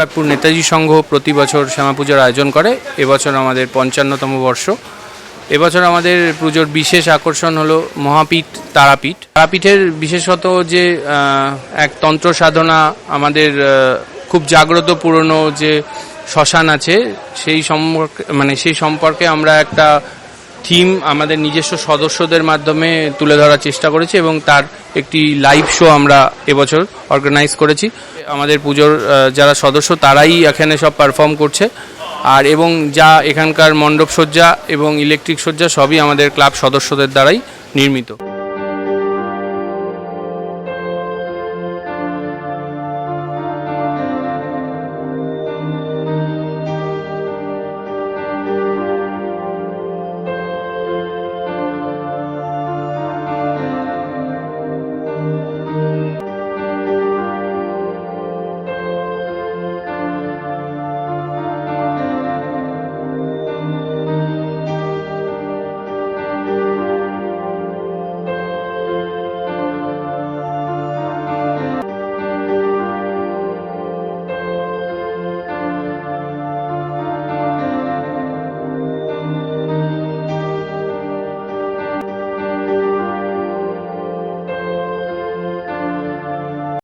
ব্যারাকপুর নেতাজি সংঘ প্রতি বছর শ্যামা পুজোর আয়োজন করে। এবছর আমাদের 55তম বর্ষ। এবছর আমাদের পুজোর বিশেষ আকর্ষণ হলো মহাপীঠ তারাপীঠ। তারাপীঠের বিশেষত যে এক তন্ত্র সাধনা, আমাদের খুব জাগ্রত পুরনো যে শ্মশান আছে সেই সম্পর্কে আমরা একটা থিম আমাদের নিজস্ব সদস্যদের মাধ্যমে তুলে ধরার চেষ্টা করেছি এবং তার একটি লাইভ শো আমরা এবছর অর্গানাইজ করেছি। আমাদের পুজোর যারা সদস্য তারাই এখানে সব পারফর্ম করছে, আর এবং যা এখানকার মণ্ডপ সজ্জা এবং ইলেকট্রিক সজ্জা সবই আমাদের ক্লাব সদস্যদের দ্বারাই নির্মিত।